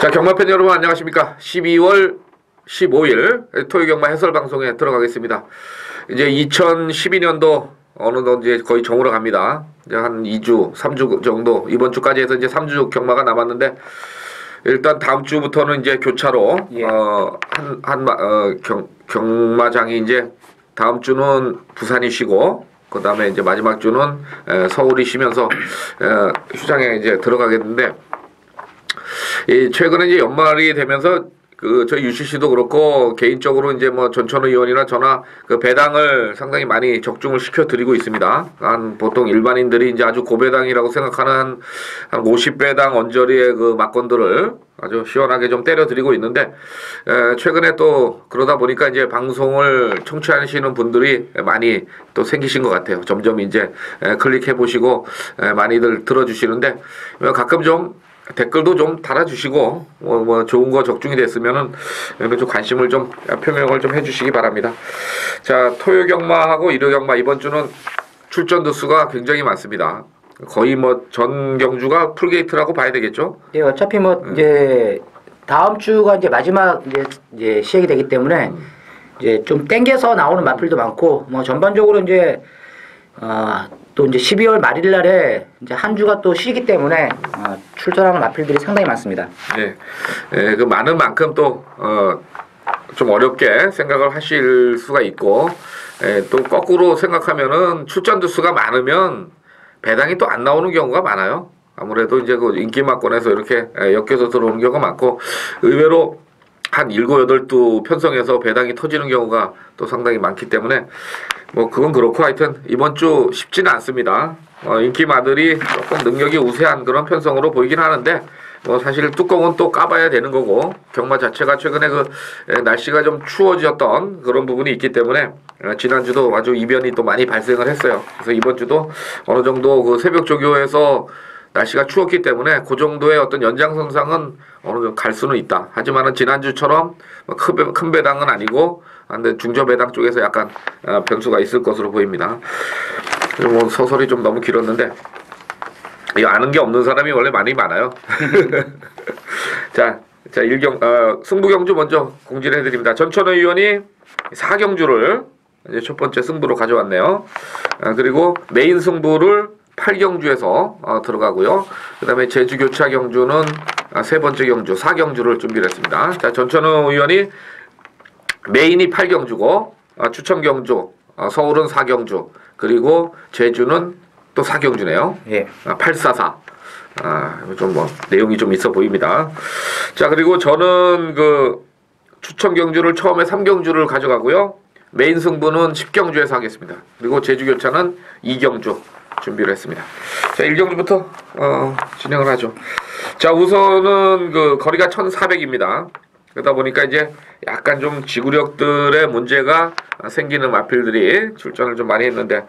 자, 경마팬 여러분 안녕하십니까? 12월 15일 토요경마 해설방송에 들어가겠습니다. 이제 2012년도 어느덧 이제 거의 정오로 갑니다. 이제 한 2주, 3주 정도, 이번 주까지 해서 이제 3주 경마가 남았는데, 일단 다음 주부터는 이제 교차로, 경마장이 이제 다음 주는 부산이 쉬고, 그 다음에 이제 마지막 주는 서울이 쉬면서 휴장에 이제 들어가겠는데, 최근에 이제 연말이 되면서 저희 UCC도 그렇고 개인적으로 이제 뭐 전천후 의원이나 저나 그 배당을 상당히 많이 적중을 시켜드리고 있습니다. 한 보통 일반인들이 이제 아주 고배당이라고 생각하는 한 50배당 언저리의 그 막건들을 아주 시원하게 좀 때려드리고 있는데, 최근에 또 그러다 보니까 이제 방송을 청취하시는 분들이 많이 또 생기신 것 같아요. 점점 이제 클릭해 보시고 많이들 들어주시는데, 가끔 좀 댓글도 좀 달아주시고 뭐 좋은 거 적중이 됐으면은 좀 관심을 좀 표명을 좀 해주시기 바랍니다. 자, 토요 경마하고 일요 경마 이번 주는 출전 두수가 굉장히 많습니다. 거의 뭐 전 경주가 풀게이트라고 봐야 되겠죠? 예, 어차피 뭐 이제 다음 주가 이제 마지막 이제 시작이 되기 때문에 이제 좀 땡겨서 나오는 마필도 많고, 뭐 전반적으로 이제 또 이제 12월 말일 날에 이제 한 주가 또 쉬기 때문에 출전하는 마필들이 상당히 많습니다. 네, 그 많은 만큼 또 좀 어렵게 생각을 하실 수가 있고, 또 거꾸로 생각하면은 출전 두수가 많으면 배당이 또 안 나오는 경우가 많아요. 아무래도 이제 그 인기마권에서 이렇게 엮여서 들어오는 경우가 많고, 의외로 한 7, 8두 편성해서 배당이 터지는 경우가 또 상당히 많기 때문에 뭐 그건 그렇고, 하여튼 이번 주 쉽지는 않습니다. 인기마들이 조금 능력이 우세한 그런 편성으로 보이긴 하는데, 뭐 사실 뚜껑은 또 까봐야 되는 거고, 경마 자체가 최근에 그 날씨가 좀 추워졌던 그런 부분이 있기 때문에 지난주도 아주 이변이 또 많이 발생을 했어요. 그래서 이번 주도 어느 정도 그 새벽 조교에서 날씨가 추웠기 때문에 그 정도의 어떤 연장선상은 어느 정도 갈 수는 있다. 하지만은 지난주처럼 큰 배당은 아니고, 근데 중저 배당 쪽에서 약간 변수가 있을 것으로 보입니다. 뭐 서설이 좀 너무 길었는데, 이거 아는 게 없는 사람이 원래 많아요. 자, 승부 경주 먼저 공지를 해드립니다. 전천후 의원이 4경주를 이제 첫 번째 승부로 가져왔네요. 그리고 메인 승부를 8경주에서 들어가고요. 그 다음에 제주교차 경주는 세 번째 경주, 4경주를 준비를 했습니다. 자, 전천후 의원이 메인이 8경주고, 추천 경주, 서울은 4경주, 그리고 제주는 또 4경주네요. 예. 844. 좀 뭐 내용이 좀 있어 보입니다. 자, 그리고 저는 그 추천 경주를 처음에 3경주를 가져가고요. 메인 승부는 10경주에서 하겠습니다. 그리고 제주교차는 2경주 준비를 했습니다. 자, 1경주부터 진행을 하죠. 자, 우선은 그 거리가 1400입니다. 그러다 보니까 이제 약간 좀 지구력들의 문제가 생기는 마필들이 출전을 좀 많이 했는데,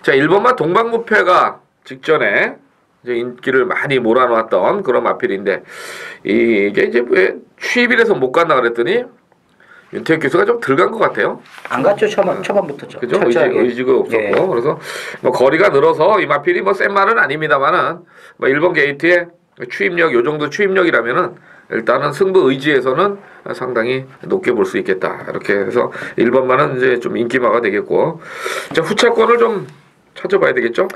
자, 1번마 동방무패가 직전에 이제 인기를 많이 몰아놓았던 그런 마필인데, 이게 이제 왜 취입이라서 못 갔나 그랬더니 윤태혁 교수가 좀 덜 간 것 같아요. 안 갔죠, 초반부터죠. 그죠? 의지가 없었고. 예. 그래서 뭐 거리가 늘어서 이 마필이 뭐 센 말은 아닙니다만은, 뭐 1번 게이트에 추입력, 요 정도 추입력이라면은 일단은 승부 의지에서는 상당히 높게 볼 수 있겠다. 이렇게 해서 1번만은 이제 좀 인기마가 되겠고, 자, 후차권을 좀 찾아봐야 되겠죠?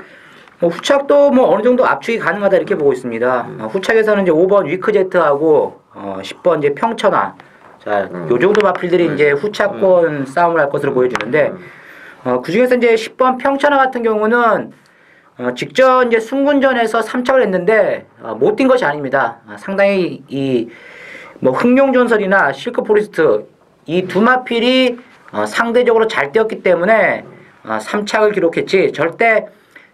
뭐 후착도 뭐 어느 정도 압축이 가능하다 이렇게 보고 있습니다. 후착에서는 이제 5번 위크제트하고 10번 이제 평천화. 자, 요 정도 마필들이 이제 후차권 싸움을 할 것으로 보여지는데, 그 중에서 이제 10번 평천화 같은 경우는 직전 이제 승군전에서 3착을 했는데 못 뛴 것이 아닙니다. 상당히 이 뭐 흥룡전설이나 실크포리스트 이 두 마필이 상대적으로 잘 뛰었기 때문에 3착을 기록했지, 절대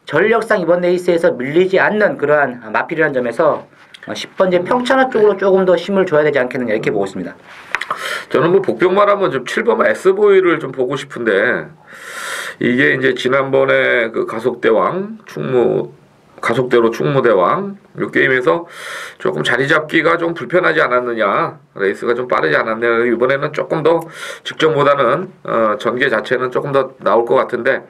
전력상 이번 레이스에서 밀리지 않는 그러한 마필이라는 점에서 10번째 평천화 쪽으로 조금 더 힘을 줘야 되지 않겠느냐 이렇게 보고 있습니다. 저는 뭐 복병말하면 좀 7번 S보이를 좀 보고 싶은데, 이게 이제 지난번에 그 가속대왕 가속대로 충무대왕 이 게임에서 조금 자리 잡기가 좀 불편하지 않았느냐, 레이스가 좀 빠르지 않았느냐, 이번에는 조금 더 직전보다는 전개 자체는 조금 더 나올 것 같은데,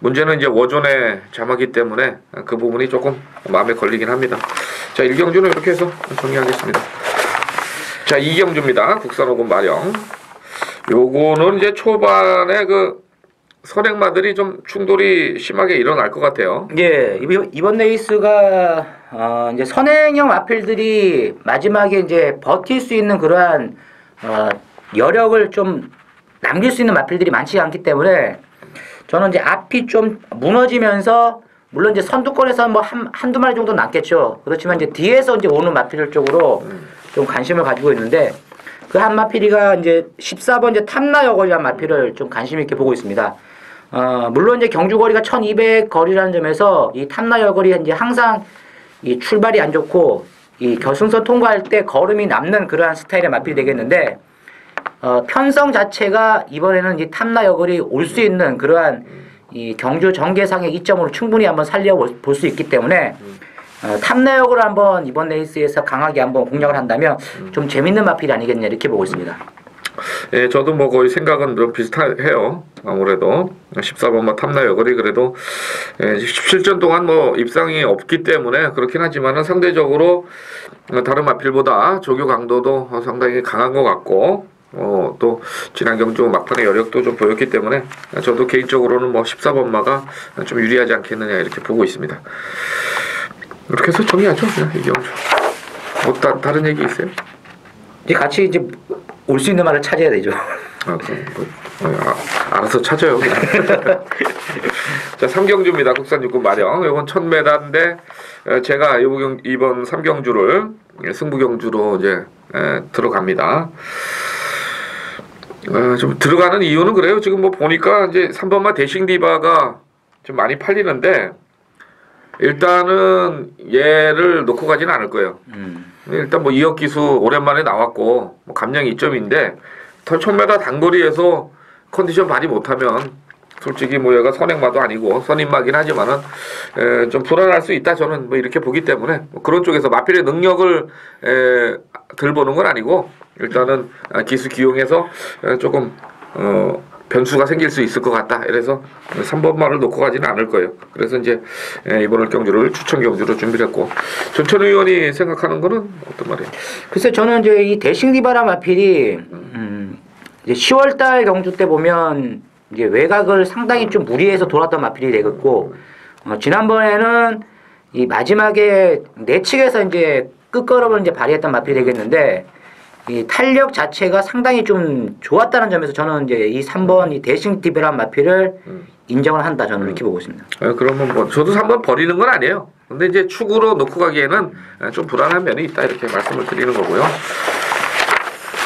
문제는 이제 워존의 자마기 때문에 그 부분이 조금 마음에 걸리긴 합니다. 자, 1경주는 이렇게 해서 정리하겠습니다. 자, 이경주입니다. 국산 5군 마령. 요거는 이제 초반에 그 선행마들이 좀 충돌이 심하게 일어날 것 같아요. 예, 이번 레이스가 이제 선행형 마필들이 마지막에 이제 버틸 수 있는 그러한 여력을 좀 남길 수 있는 마필들이 많지 않기 때문에 저는 이제 앞이 좀 무너지면서 물론 이제 선두권에서 뭐 한두 마리 정도 남겠죠. 그렇지만 이제 뒤에서 이제 오는 마필 쪽으로 좀 관심을 가지고 있는데 그 한 마필이가 이제 14번 이제 탐나 여거리란 마필을 좀 관심 있게 보고 있습니다. 물론 이제 경주 거리가 1200 거리라는 점에서 이 탐나 여거리 이제 항상 이 출발이 안 좋고 이 결승선 통과할 때 걸음이 남는 그러한 스타일의 마필이 되겠는데 편성 자체가 이번에는 이 탐나 여거리 올 수 있는 그러한 이 경주 전개상의 이점으로 충분히 한번 살려볼 수 있기 때문에 탐내역을 한번 이번 레이스에서 강하게 한번 공략을 한다면 좀 재밌는 마필이 아니겠냐 이렇게 보고 있습니다. 예, 저도 뭐 거의 생각은 좀 비슷해요. 아무래도 14번마 탐나 여거리 그래도 17전 동안 뭐 입상이 없기 때문에 그렇긴 하지만은 상대적으로 다른 마필보다 조교 강도도 상당히 강한 것 같고 또 지난 경주 막판의 여력도 좀 보였기 때문에 저도 개인적으로는 뭐 14번마가 좀 유리하지 않겠느냐 이렇게 보고 있습니다. 이렇게 해서 정리하죠. 이경주. 뭐 다른 얘기 있어요? 이제 같이 이제 올 수 있는 말을 찾아야 되죠. 알아서 찾아요. 자, 3경주입니다. 국산 육군 마령. 이건 1000m인데 제가 이번 3경주를 승부경주로 이제 들어갑니다. 좀 들어가는 이유는 그래요. 지금 뭐 보니까 이제 3번마 대싱 디바가 좀 많이 팔리는데 일단은 얘를 놓고 가지는 않을 거예요. 일단 뭐 이혁 기수 오랜만에 나왔고 뭐 감량이 2점인데 1000m 단거리에서 컨디션 발휘 못하면 솔직히 뭐 얘가 선행마도 아니고 선임마긴 하지만은 좀 불안할 수 있다 저는 뭐 이렇게 보기 때문에 뭐 그런 쪽에서 마필의 능력을 덜 보는 건 아니고 일단은 기수 기용해서 조금 변수가 생길 수 있을 것 같다. 그래서 3번마를 놓고 가지는 않을 거예요. 그래서 이제 이번 경주를 추천 경주로 준비를 했고 전천 의원이 생각하는 거는 어떤 말이에요? 글쎄 저는 이제 이 대싱디바라 마필이 이제 10월달 경주 때 보면 이제 외곽을 상당히 좀 무리해서 돌았던 마필이 되겠고 지난번에는 이 마지막에 내측에서 이제 끝걸음을 이제 발휘했던 마필이 되겠는데 이 탄력 자체가 상당히 좀 좋았다는 점에서 저는 이제 이 3번 이 대싱 디베란 마필을 인정을 한다 저는 이렇게 보고 있습니다. 그러면 뭐 저도 3번 버리는 건 아니에요. 근데 이제 축으로 놓고 가기에는 좀 불안한 면이 있다 이렇게 말씀을 드리는 거고요.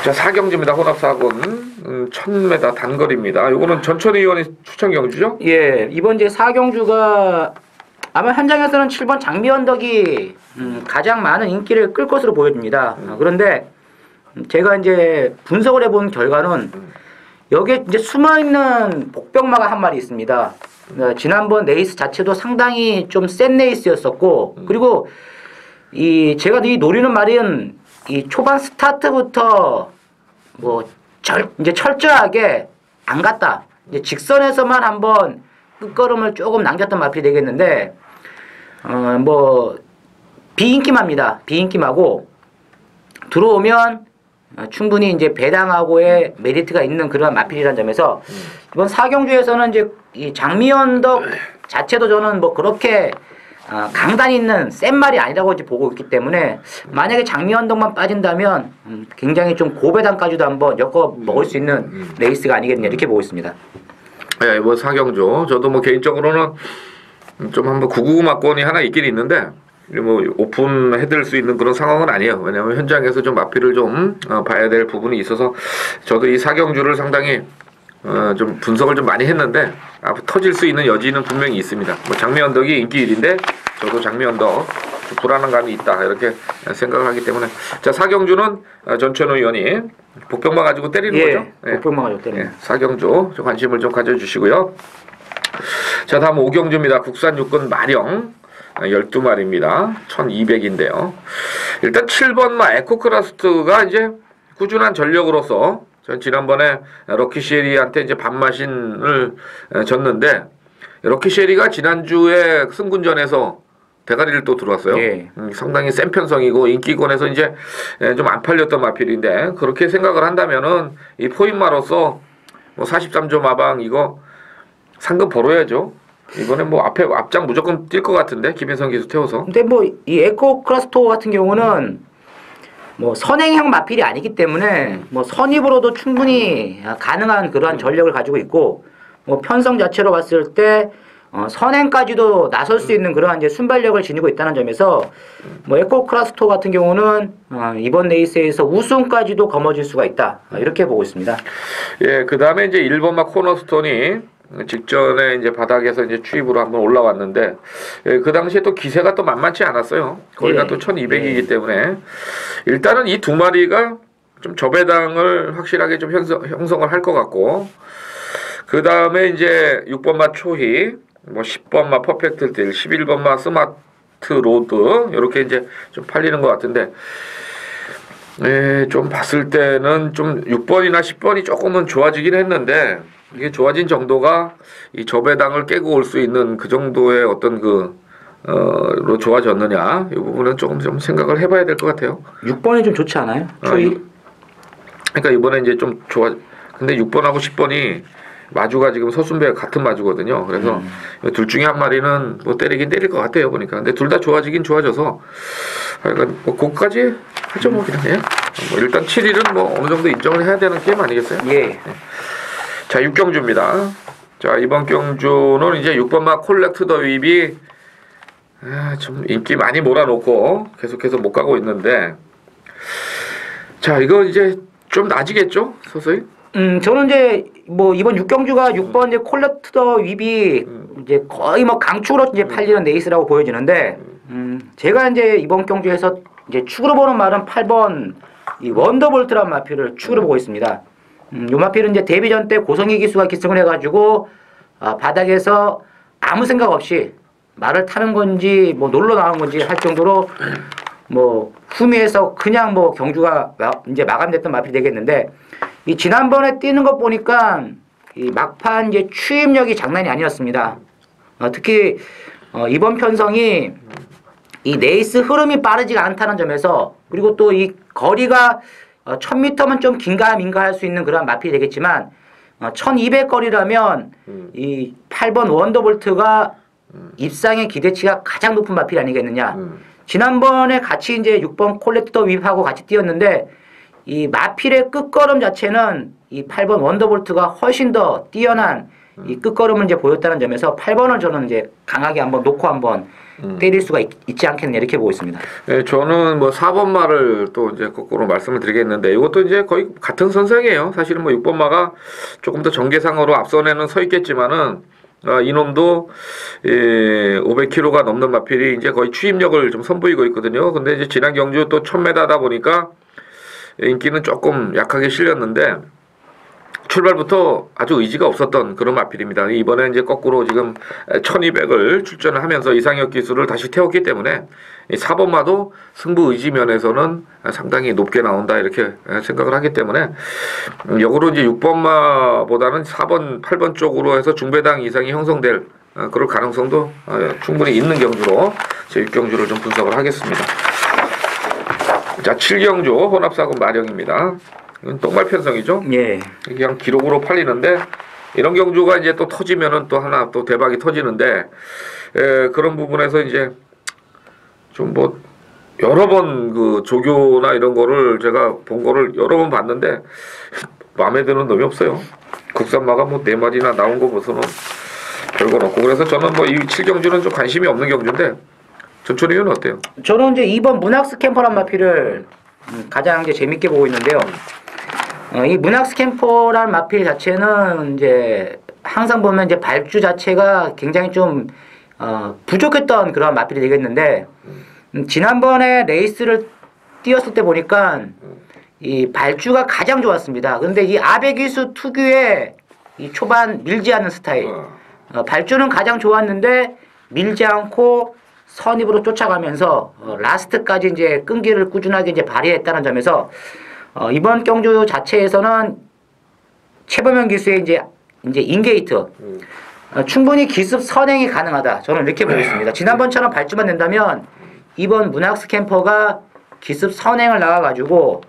자, 4경주입니다. 혼합 4군 1000m 단거리입니다. 요거는 전천 의원이 추천 경주죠? 예, 이번 이제 4경주가 아마 현장에서는 7번 장미 언덕이 가장 많은 인기를 끌 것으로 보여집니다. 그런데 제가 이제 분석을 해본 결과는 여기에 이제 숨어있는 복병마가 한 마리 있습니다. 지난번 레이스 자체도 상당히 좀 센 레이스였었고 그리고 제가 이 노리는 말은 이 초반 스타트부터 뭐 이제 철저하게 안 갔다. 이제 직선에서만 한번 끝걸음을 조금 남겼던 마필이 되겠는데 뭐 비인기마입니다. 비인기마고 들어오면 충분히 이제 배당하고의 메리트가 있는 그런 마필이라는 점에서 이번 4경주에서는 이제 이 장미언덕 자체도 저는 뭐 그렇게 강단 있는 센 말이 아니라고 이제 보고 있기 때문에 만약에 장미언덕만 빠진다면 굉장히 좀 고배당까지도 한번 엮어 먹을 수 있는 레이스가 아니겠냐 이렇게 보고 있습니다. 예, 뭐 4경주 저도 뭐 개인적으로는 좀 한번 999 막권이 하나 있긴 있는데 뭐 오픈해드릴 수 있는 그런 상황은 아니에요. 왜냐하면 현장에서 좀 마필을 좀 봐야 될 부분이 있어서 저도 이 4경주를 상당히 좀 분석을 좀 많이 했는데 터질 수 있는 여지는 분명히 있습니다. 뭐 장미언덕이 인기 1인데 저도 장미언덕 불안한 감이 있다 이렇게 생각을 하기 때문에 자 4경주는 전천호 의원이 복병마 가지고 때리는 거죠? 복병마 가지고 때리는 예, 4경주 관심을 좀 가져주시고요. 자 다음 5경주입니다. 국산 육군 마령 12마리입니다. 1200인데요. 일단 7번마 에코크라스트가 이제 꾸준한 전력으로서 전 지난번에 럭키쉐리한테 이제 반마신을 졌는데 럭키쉐리가 지난주에 승군전에서 대가리를 또 들어왔어요. 예. 상당히 센 편성이고 인기권에서 이제 좀 안 팔렸던 마필인데 그렇게 생각을 한다면은 이 포인마로서 뭐 43조 마방 이거 상금 벌어야죠. 이번에 뭐 앞장 무조건 뛸 것 같은데 김혜성 기수 태워서. 근데 뭐 이 에코 크라스토 같은 경우는 뭐 선행형 마필이 아니기 때문에 뭐 선입으로도 충분히 가능한 그러한 전력을 가지고 있고 뭐 편성 자체로 봤을 때 선행까지도 나설 수 있는 그러한 이제 순발력을 지니고 있다는 점에서 뭐 에코 크라스토 같은 경우는 이번 레이스에서 우승까지도 거머쥘 수가 있다 이렇게 보고 있습니다. 예, 그 다음에 이제 1번마 코너스톤이 직전에 이제 바닥에서 이제 추입으로 한번 올라왔는데 예, 그 당시에 또 기세가 또 만만치 않았어요. 거기가 예. 또 1200이기 때문에 일단은 이 두 마리가 좀 저배당을 확실하게 좀 형성을 할 것 같고 그 다음에 이제 6번마 초희 뭐 10번마 퍼펙트 딜 11번마 스마트 로드 이렇게 이제 좀 팔리는 것 같은데 예, 좀 봤을 때는 좀 6번이나 10번이 조금은 좋아지긴 했는데 이게 좋아진 정도가 이 저배당을 깨고 올 수 있는 그 정도의 어떤 로 좋아졌느냐 이 부분은 조금 좀 생각을 해봐야 될 것 같아요. 6번이 좀 좋지 않아요? 초이? 그러니까 이번에 이제 좀 근데 6번하고 10번이 마주가 지금 서순배 같은 마주거든요. 그래서 둘 중에 한 마리는 뭐 때리긴 때릴 것 같아요 보니까. 근데 둘 다 좋아지긴 좋아져서 하여간 뭐 그거까지 하죠 뭐 그냥. 예. 뭐 일단 7일은 뭐 어느 정도 인정을 해야 되는 게임 아니겠어요? 예. 자 6경주입니다. 자 이번 경주는 이제 6번마 콜렉트 더 윕이 좀 인기 많이 몰아놓고 계속해서 못 가고 있는데 자 이거 이제 좀 나아지겠죠 서서히? 저는 이제 뭐 이번 6경주가 6번 이제 콜렉트 더 윕이 이제 거의 뭐 강축으로 이제 팔리는 레이스라고 보여지는데 제가 이제 이번 경주에서 이제 축으로 보는 말은 8번 이 원더볼트라는 마필을 축으로 보고 있습니다. 요 마필은 이제 데뷔전 때 고성희 기수가 기승을 해가지고 바닥에서 아무 생각 없이 말을 타는 건지 뭐 놀러 나온 건지 할 정도로 뭐 후미에서 그냥 뭐 경주가 이제 마감됐던 마필이 되겠는데 이 지난번에 뛰는 것 보니까 이 막판 이제 추임력이 장난이 아니었습니다. 특히 이번 편성이 이 레이스 흐름이 빠르지가 않다는 점에서 그리고 또 이 거리가 1000m면 좀 긴가민가 할 수 있는 그런 마필이 되겠지만 1200 거리라면 이 8번 원더볼트가 입상의 기대치가 가장 높은 마필이 아니겠느냐. 지난번에 같이 이제 6번 콜렉터 윕하고 같이 뛰었는데 이 마필의 끝걸음 자체는 이 8번 원더볼트가 훨씬 더 뛰어난 이 끝걸음을 이제 보였다는 점에서 8번을 저는 이제 강하게 한번 놓고 한번 때릴 수가 있지 않겠느냐 이렇게 보고 있습니다. 네, 저는 뭐 4번 마를 또 이제 거꾸로 말씀을 드리겠는데 이것도 이제 거의 같은 선상이에요. 사실은 뭐 6번 마가 조금 더 전개상으로 앞선에는 서 있겠지만은 이놈도 500km가 넘는 마필이 이제 거의 추임력을 좀 선보이고 있거든요. 근데 이제 지난 경주 또 1000m다 보니까 인기는 조금 약하게 실렸는데 출발부터 아주 의지가 없었던 그런 마필입니다. 이번에 이제 거꾸로 지금 1200을 출전을 하면서 이상혁 기수를 다시 태웠기 때문에 이 4번마도 승부 의지 면에서는 상당히 높게 나온다 이렇게 생각을 하기 때문에 역으로 이제 6번마보다는 4번, 8번 쪽으로 해서 중배당 이상이 형성될 그럴 가능성도 충분히 있는 경주로 제 6경주를 좀 분석을 하겠습니다. 자 7경주 혼합사고 마령입니다. 이건 똥말 편성이죠. 예. 그냥 기록으로 팔리는데 이런 경주가 이제 또 터지면은 또 하나 또 대박이 터지는데 그런 부분에서 이제 좀 뭐 여러 번 그 조교나 이런 거를 제가 본 거를 여러 번 봤는데 마음에 드는 놈이 없어요. 국산마가 뭐 4마리나 나온 거 보고서는 별건 없고 그래서 저는 뭐 이 7경주는 좀 관심이 없는 경주인데 전철이는 어때요? 저는 이제 2번 문학스 캠퍼란 마필을 가장 이제 재밌게 보고 있는데요. 이 문학스 캠퍼란 마필 자체는 이제 항상 보면 이제 발주 자체가 굉장히 좀 부족했던 그런 마필이 되겠는데 지난번에 레이스를 뛰었을 때 보니까 이 발주가 가장 좋았습니다. 근데 이 아베기수 특유의 이 초반 밀지 않는 스타일 발주는 가장 좋았는데 밀지 않고 선입으로 쫓아가면서 라스트까지 이제 끈기를 꾸준하게 이제 발휘했다는 점에서 이번 경주 자체에서는 최범현 기수의 이제 인게이트 충분히 기습 선행이 가능하다. 저는 이렇게 보고 있습니다. 지난번처럼 발주만 된다면 이번 문학스 캠퍼가 기습 선행을 나가가지고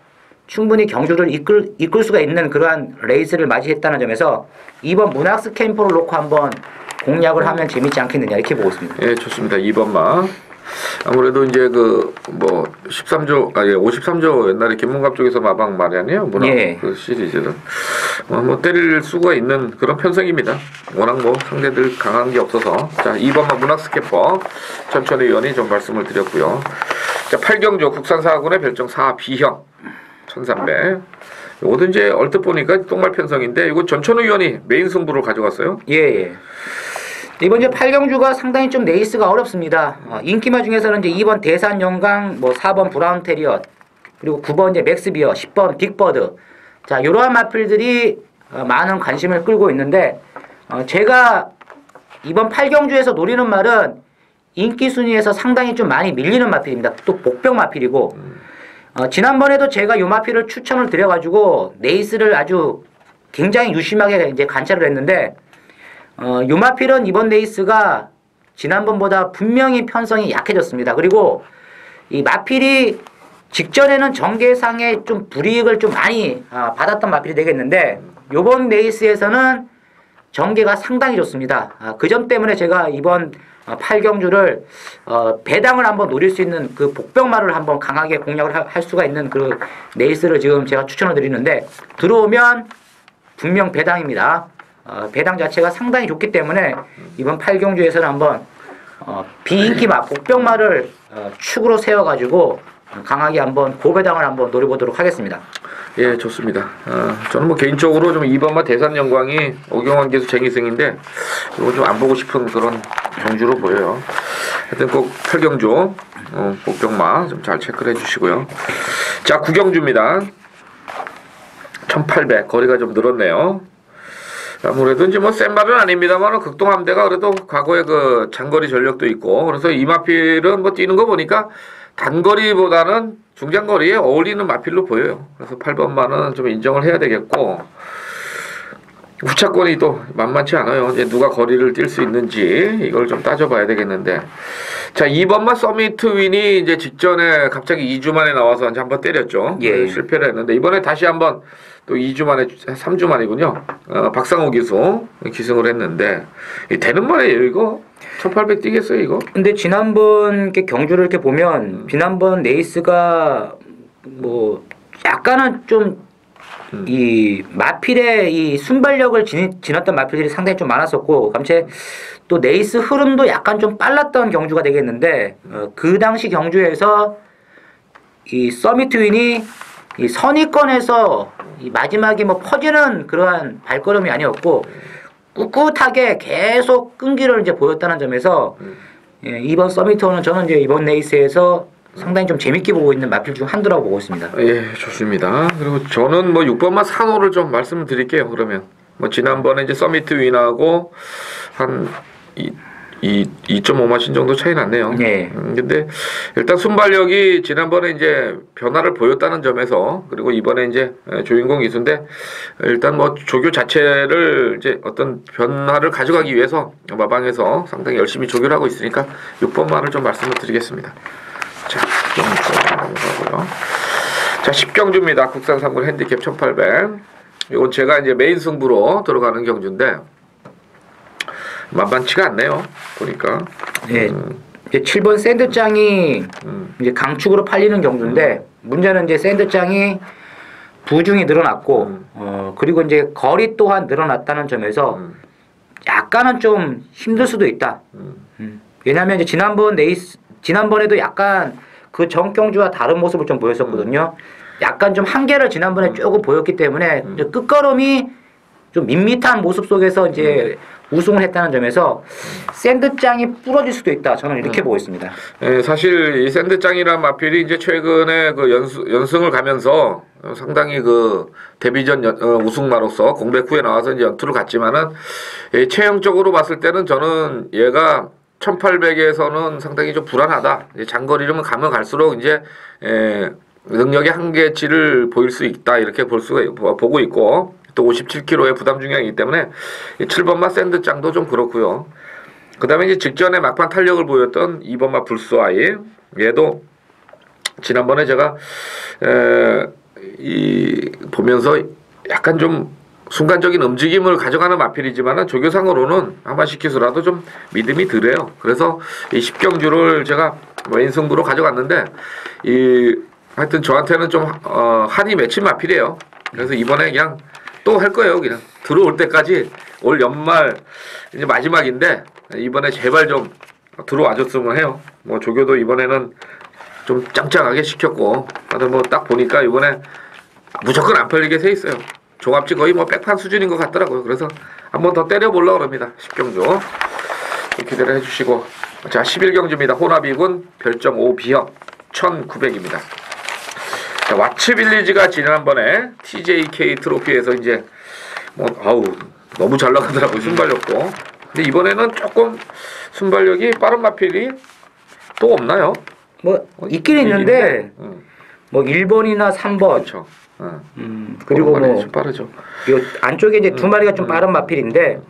충분히 경주를 이끌 수가 있는 그러한 레이스를 맞이했다는 점에서 이번 문학스 캠퍼를 놓고 한번 공략을 하면 재밌지 않겠느냐 이렇게 보고 있습니다. 예, 좋습니다. 2번마. 아무래도 이제 그 뭐 13조 53조 옛날에 김문갑 쪽에서 마방 마련이에요. 문학 예. 그 시리즈는 뭐 때릴 수가 있는 그런 편성입니다. 워낙 뭐 상대들 강한 게 없어서. 자, 2번마 문학스 캠퍼 천천히 의원이 좀 말씀을 드렸고요. 자, 8경조 국산사군의 별정 4B형 1300. 요것도 이제 얼뜻 보니까 똥말 편성인데 이거 전천후 의원이 메인 승부를 가져갔어요. 예. 이번 이제 8경주가 상당히 좀 레이스가 어렵습니다. 인기마 중에서는 이제 2번 대산 영광, 뭐 4번 브라운 테리엇, 그리고 9번 이제 맥스비어, 10번 빅버드. 자, 이러한 마필들이 많은 관심을 끌고 있는데 제가 이번 8경주에서 노리는 말은 인기 순위에서 상당히 좀 많이 밀리는 마필입니다. 또 복병 마필이고 지난번에도 제가 이 마필을 추천을 드려가지고 레이스를 아주 굉장히 유심하게 이제 관찰을 했는데 요 마필은 이번 레이스가 지난번보다 분명히 편성이 약해졌습니다. 그리고 이 마필이 직전에는 정계상에 좀 불이익을 좀 많이 받았던 마필이 되겠는데 요번 레이스에서는 정계가 상당히 좋습니다. 그 점 때문에 제가 이번 8경주를 배당을 한번 노릴 수 있는 그 복병마를 한번 강하게 공략을 할 수가 있는 그 레이스를 지금 제가 추천을 드리는데 들어오면 분명 배당입니다. 배당 자체가 상당히 좋기 때문에 이번 8경주에서는 한번 비인기마 복병마를 축으로 세워가지고 강하게 한번 고배당을 한번 노려보도록 하겠습니다. 예, 좋습니다. 저는 뭐 개인적으로 좀 2번마 대산 영광이 오경환 기수 쟁이승인데 이거 좀 안 보고 싶은 그런 경주로 보여요. 하여튼 꼭 8경주 복병마 좀 잘 체크를 해주시고요. 자, 9경주입니다. 1800 거리가 좀 늘었네요. 아무래도 이제 뭐 센 말은 아닙니다만 극동함대가 그래도 과거에 그 장거리 전력도 있고 그래서 이 마필은 뭐 뛰는 거 보니까 단거리보다는 중장거리에 어울리는 마필로 보여요. 그래서 8번마는 좀 인정을 해야 되겠고 후차권이 또 만만치 않아요. 이제 누가 거리를 뛸 수 있는지 이걸 좀 따져봐야 되겠는데 자, 2번마 서미트 윈이 이제 직전에 갑자기 2주 만에 나와서 이제 한번 때렸죠. 예. 실패를 했는데 이번에 다시 한번 또 2주 만에 3주 만이군요. 박상호 기수 기승을 했는데 되는 말이에요 이거. 1800 뛰겠어요 이거? 근데 지난번 경주를 이렇게 보면 지난번 레이스가 뭐 약간은 좀 이 마필의 이 순발력을 지녔던 마필들이 상당히 좀 많았었고 감체 또 레이스 흐름도 약간 좀 빨랐던 경주가 되겠는데 그 당시 경주에서 이 서미트윈이 이 선의권에서 이 마지막에 뭐 퍼지는 그러한 발걸음이 아니었고 꿋꿋하게 계속 끈기를 이제 보였다는 점에서 예, 이번 서미트원은 저는 이제 이번 레이스에서 상당히 좀 재밌게 보고 있는 마필 중 한두라고 보고 있습니다. 예, 좋습니다. 그리고 저는 뭐 6번마 산호를 좀 말씀을 드릴게요. 그러면 뭐 지난번에 이제 서미트 윈하고 한 2.5마신 정도 차이 났네요. 네. 근데 일단 순발력이 지난번에 이제 변화를 보였다는 점에서 그리고 이번에 이제 조인공 기수인데 일단 뭐 조교 자체를 이제 어떤 변화를 가져가기 위해서 마방에서 상당히 열심히 조교를 하고 있으니까 6번마를 좀 말씀을 드리겠습니다. 자, 10경주 넘어가고요. 자, 10경주입니다. 국산 상군 핸디캡 1800. 이건 제가 이제 메인 승부로 들어가는 경주인데 만만치가 않네요. 보니까. 네. 이제 7번 샌드장이 이제 강축으로 팔리는 경주인데 문제는 이제 샌드장이 부중이 늘어났고 그리고 이제 거리 또한 늘어났다는 점에서 약간은 좀 힘들 수도 있다. 왜냐하면 이제 지난번에도 약간 그 전경주와 다른 모습을 좀 보였었거든요. 약간 좀 한계를 지난번에 조금 보였기 때문에 이제 끝걸음이 좀 밋밋한 모습 속에서 이제 우승을 했다는 점에서 샌드장이 부러질 수도 있다. 저는 이렇게 보고 있습니다. 예, 사실 이 샌드장이라는 마필이 이제 최근에 그 연승을 가면서 상당히 그 데뷔전 우승마로서 공백 후에 나와서 이제 연투를 갔지만은 체형적으로 봤을 때는 저는 얘가 1800에서는 상당히 좀 불안하다. 장거리로만 가면 갈수록 이제 능력의 한계치를 보일 수 있다. 이렇게 보고 있고 또 57kg의 부담 중량이기 때문에 이 7번마 샌드장도 좀 그렇고요. 그 다음에 이제 직전에 막판 탄력을 보였던 2번마 불스와이, 얘도 지난번에 제가 보면서 약간 좀 순간적인 움직임을 가져가는 마필이지만은 조교상으로는 한마씩 기수라도 좀 믿음이 덜해요. 그래서 이 10경주를 제가 메인 승부로 가져갔는데 하여튼 저한테는 좀 한이 맺힌 마필이에요. 그래서 이번에 그냥 또 할 거예요. 그냥 들어올 때까지 올 연말 이제 마지막인데 이번에 제발 좀 들어와줬으면 해요. 뭐 조교도 이번에는 좀 짱짱하게 시켰고, 다들 뭐 딱 보니까 이번에 무조건 안 팔리게 돼 있어요. 종합지 거의 뭐 백판 수준인 것 같더라고요. 그래서 한번 더 때려보려고 합니다. 10경주 기대를 해주시고, 자 11경주입니다. 호나비군 별점 5B형 1900입니다. 자, 왓츠빌리지가 지난번에 TJK 트로피에서 이제 뭐 너무 잘 나가더라고요. 순발력도. 근데 이번에는 조금 순발력이 빠른 마필이 또 없나요? 뭐 있긴 있는데 뭐 1번이나 3번 그렇죠. 그리고 뭐 좀 빠르죠. 요 안쪽에 이제 두 마리가 좀 빠른 마필인데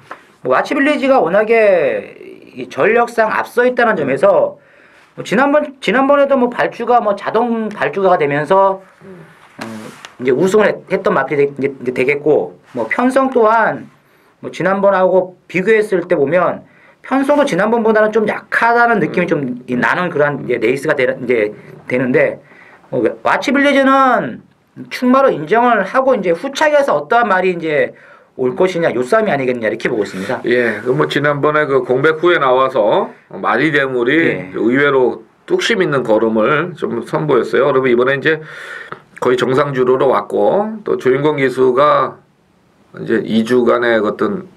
뭐 와치빌리지가 워낙에 이 전력상 앞서 있다는 점에서 뭐 지난번에도 뭐 발주가 뭐 자동 발주가 되면서 이제 우승을 했던 마필이 이제 되겠고, 뭐 편성 또한 뭐 지난번하고 비교했을 때 보면 편성도 지난번보다는 좀 약하다는 느낌이 좀 나는 그런 이제 레이스가 이제 되는데, 와치빌리지는 충마로 인정을 하고 이제 후착에서 어떠한 말이 이제 올 것이냐, 요 싸움이 아니겠냐 이렇게 보고 있습니다. 예, 그 뭐 지난번에 그 공백 후에 나와서 마리 대물이 예. 의외로 뚝심 있는 걸음을 좀 선보였어요. 그러면 이번에 이제 거의 정상주로로 왔고, 또 조인권 기수가 이제 2주간의 어떤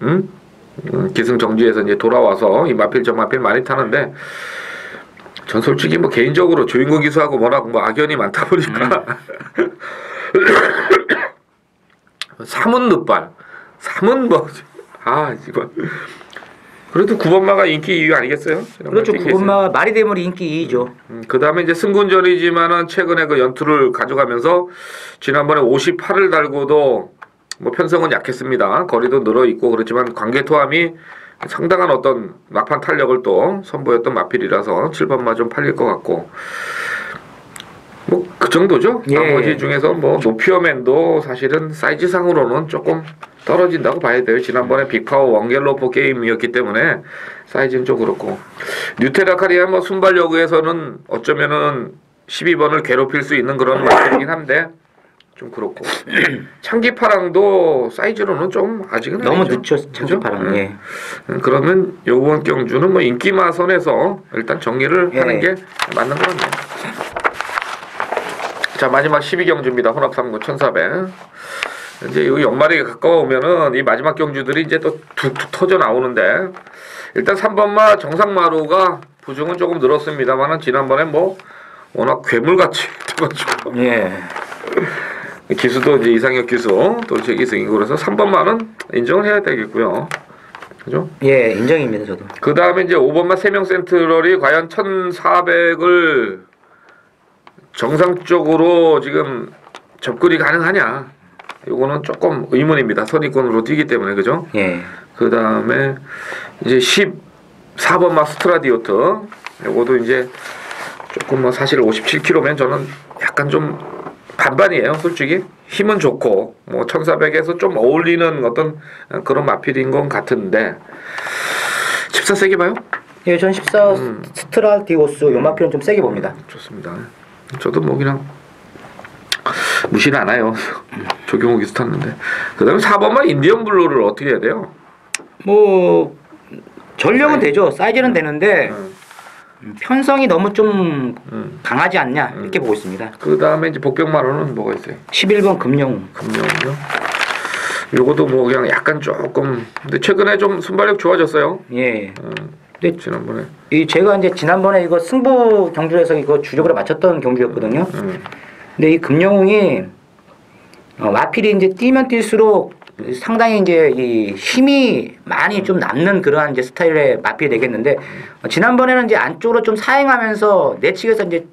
기승 정지에서 이제 돌아와서 이 마필 저 마필 많이 타는데, 전 솔직히 뭐 개인적으로 조인권 기수하고 뭐라고 뭐 악연이 많다 보니까 삼은 늑발, 삼은 뭐 이거 그래도 9번마가 인기 2위 아니겠어요? 그렇죠. 9번마 마리 대물이 인기 2위죠. 그 다음에 이제 승군전이지만은 최근에 그 연투를 가져가면서 지난번에 58을 달고도 뭐 편성은 약했습니다. 거리도 늘어 있고 그렇지만 관계토함이 상당한 어떤 막판 탄력을 또 선보였던 마필이라서 7번마 좀 팔릴 것 같고, 뭐 그 정도죠. 예. 나머지 중에서 뭐 노피어맨도 사실은 사이즈상으로는 조금 떨어진다고 봐야 돼요. 지난번에 빅파워 원갤로퍼 게임이었기 때문에 사이즈는 좀 그렇고, 뉴테라카리아 뭐 순발력에서는 어쩌면은 12번을 괴롭힐 수 있는 그런 마필이긴 한데 좀 그렇고, 창기파랑도 사이즈로는 좀 아직은 너무 아니죠. 늦죠. 창기파랑. 예. 그러면 요번 경주는 뭐 인기마선에서 일단 정리를 하는 게 맞는 것 같네요. 자 마지막 12경주입니다. 혼합 3군 1400. 이제 이 연말이 가까워오면은 이 마지막 경주들이 이제 또 툭툭 터져 나오는데, 일단 3번마 정상마루가 부중은 조금 늘었습니다만은 지난번에 뭐 워낙 괴물같이 떠가지고 예. 기수도 이제 이상혁 기수 돌체 기승이고, 그래서 3번마는 인정을 해야 되겠고요. 그죠? 예, 인정입니다, 저도. 그 다음에 이제 5번마 3명 센트럴이 과연 1400을 정상적으로 지금 접근이 가능하냐, 요거는 조금 의문입니다. 선입권으로 뛰기 때문에. 그죠? 예. 그 다음에 이제 14번마 스트라디오트, 요거도 이제 조금 뭐 사실 57kg면 저는 약간 좀 반반이에요. 솔직히 힘은 좋고 뭐 1400에서 좀 어울리는 어떤 그런 마필인 건 같은데, 14 세게 봐요? 예, 전 14 스트라디오스 요 마필은 좀 세게 봅니다. 좋습니다. 저도 뭐 그냥 무시는 안 해요. 조경호 기수 탔는데. 그 다음에 4번만 인디언 블루를 어떻게 해야 돼요? 뭐 전력은 되죠. 사이즈는 되는데 편성이 너무 좀 강하지 않냐 이렇게 보고 있습니다. 그 다음에 이제 복병마루는 뭐가 있어요? 11번 금영웅. 금영웅요? 요것도 뭐 그냥 약간 조금, 근데 최근에 좀 순발력 좋아졌어요. 예. 근데 지난번에 이 제가 이제 지난번에 이거 승부 경주에서 이거 주력으로 맞췄던 경주였거든요. 근데 이 금영웅이 마필이 이제 뛰면 뛸수록 상당히 이제 이 힘이 많이 좀 남는 그러한 이제 스타일의 마필이 되겠는데, 지난번에는 이제 안쪽으로 좀 사행하면서 내측에서 이제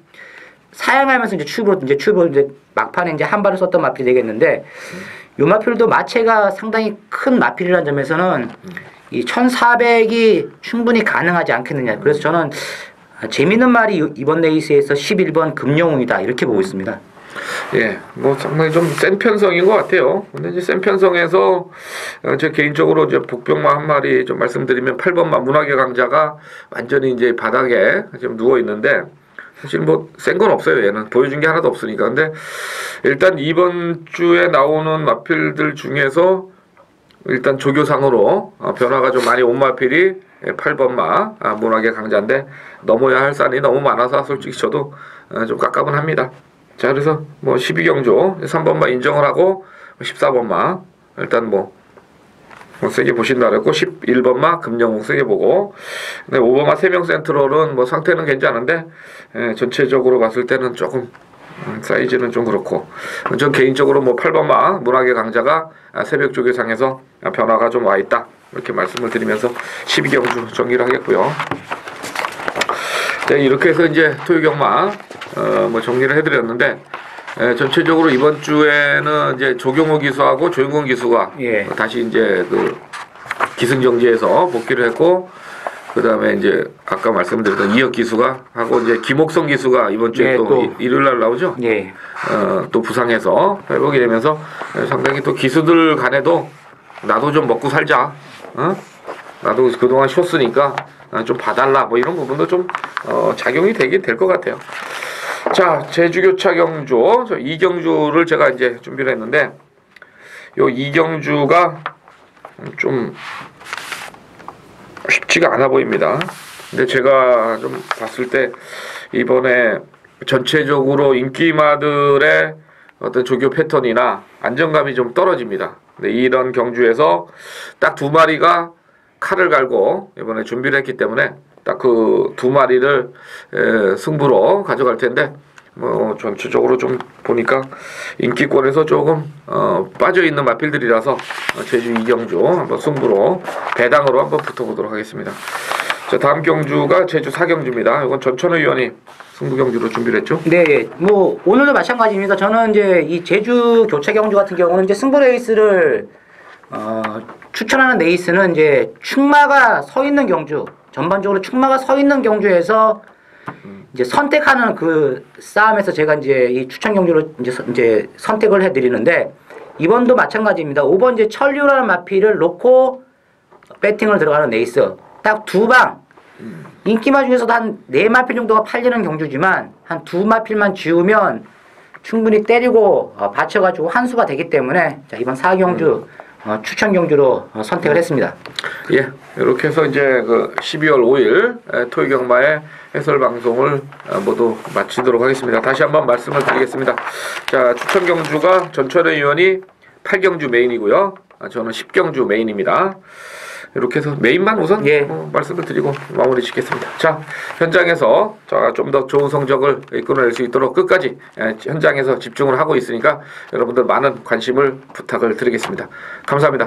사행하면서 이제 튜브로 이제 막판에 이제 한 발을 썼던 마필이 되겠는데, 요 마필도 마체가 상당히 큰 마필이라는 점에서는 이 1400이 충분히 가능하지 않겠느냐. 그래서 저는 재밌는 말이 이번 레이스에서 11번 금영웅이다 이렇게 보고 있습니다. 예, 뭐 상당히 좀 센 편성인 것 같아요. 근데 이제 센 편성에서 제 개인적으로 이제 복병마 한 마리 좀 말씀드리면 8번마 문학의 강자가 완전히 이제 바닥에 지금 누워 있는데 사실 뭐 센 건 없어요. 얘는 보여준 게 하나도 없으니까. 근데 일단 이번 주에 나오는 마필들 중에서 일단 조교상으로 변화가 좀 많이 온 마필이 8번마 문학의 강자인데 넘어야 할 산이 너무 많아서 솔직히 저도 좀 깝깝은 합니다. 자, 그래서 뭐 12경주 3번마 인정을 하고 14번마 일단 뭐 세게 보신다 그랬고 11번마 금영웅 세게 보고 5번마 3명 센트럴은 뭐 상태는 괜찮은데 전체적으로 봤을 때는 조금 사이즈는 좀 그렇고 전 개인적으로 뭐 8번마 문학의 강자가 새벽 조교상에서 변화가 좀 와있다 이렇게 말씀을 드리면서 12경주 정리를 하겠고요. 네, 이렇게 해서 이제 토요경마 뭐 정리를 해드렸는데 전체적으로 이번 주에는 이제 조경호 기수하고 조영건 기수가 다시 이제 그 기승정지에서 복귀를 했고 그 다음에 이제 아까 말씀드렸던 이혁 기수가 하고 이제 김옥성 기수가 이번 주에 또 일요일 날 나오죠. 또 부상해서 회복이 되면서 상당히 또 기수들 간에도 나도 좀 먹고 살자. 나도 그동안 쉬었으니까 좀 봐달라. 뭐 이런 부분도 좀 작용이 되긴 될 것 같아요. 자, 제주교차 경주, 저 2경주를 제가 이제 준비를 했는데 요 2경주가 좀 쉽지가 않아 보입니다. 근데 제가 좀 봤을 때 이번에 전체적으로 인기마들의 어떤 조교 패턴이나 안정감이 좀 떨어집니다. 근데 이런 경주에서 딱 2마리가 칼을 갈고 이번에 준비를 했기 때문에 딱 그 2마리를 승부로 가져갈 텐데 뭐 전체적으로 좀 보니까 인기권에서 조금 빠져 있는 마필들이라서 제주 2경주 한번 승부로 배당으로 한번 붙어보도록 하겠습니다. 자, 다음 경주가 제주 4경주입니다. 이건 전천호 위원이 승부 경주로 준비를 했죠? 네, 뭐 오늘도 마찬가지입니다. 저는 이제 이 제주 교차 경주 같은 경우는 이제 승부 레이스를 추천하는 레이스는 이제 충마가 서 있는 경주, 전반적으로 충마가 서 있는 경주에서 이제 선택하는 그 싸움에서 제가 이제 이 추천 경주로 이제 선택을 해드리는데 이번도 마찬가지입니다. 5번 이제 천류라는 마필을 놓고 배팅을 들어가는 레이스 딱 2방 인기마 중에서도 한 4마필 정도가 팔리는 경주지만 한 2마필만 지우면 충분히 때리고 받쳐가지고 한 수가 되기 때문에 자, 이번 4경주 추천 경주로 선택을 했습니다. 예, 이렇게 해서 이제 그 12월 5일 토요경마의 해설 방송을 모두 마치도록 하겠습니다. 다시 한번 말씀을 드리겠습니다. 자, 추천 경주가 전철의 위원이 8경주 메인이고요. 저는 10경주 메인입니다. 이렇게 해서 메인만 우선 말씀을 드리고 마무리 짓겠습니다. 자, 현장에서 좀 더 좋은 성적을 이끌어낼 수 있도록 끝까지 현장에서 집중을 하고 있으니까 여러분들 많은 관심을 부탁을 드리겠습니다. 감사합니다.